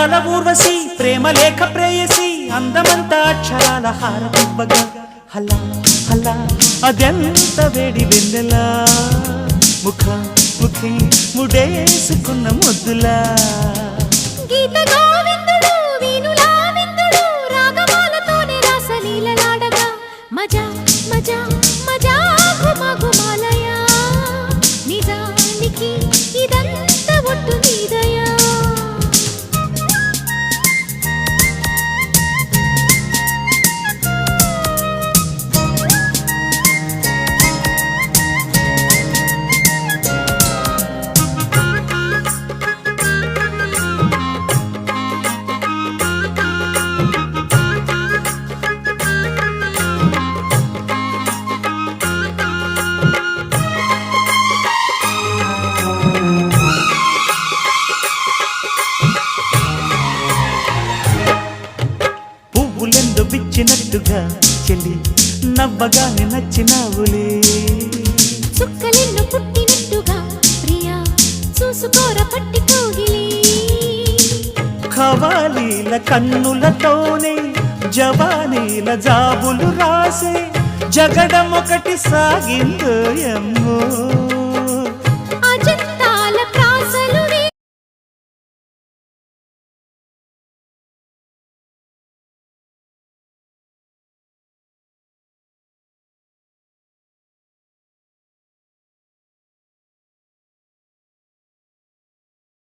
అందాల ఊర్వశి ప్రేమ లేఖ ప్రేయసి అందమంతా అక్షరాల హారతివ్వగా హలా హలా అదెంత వేడి వెన్నెలా ముఖ ముఖి ముడేసుకున్న ముద్దులా గీత గోవిందుడు వీణులా విందుడు రాగమాలతోనే రాసలీలలాడగా మజా మజా మజా ఘుమా ఘుమాలయా నిజానికి ఇదంతా ఒట్టు నీదయా పువ్వులెందు బిచ్చినట్టుగా చెల్లి నవ్వగానే నచ్చినావులే చుక్కలెన్ను పుట్టినట్టుగా ప్రియా చూసుకోర పట్టి కోగిలి ఖవాలీల కన్నులతోనే జవానీల జాబులు రాసే జగడమొకటి సాగిందో ఎమ్మో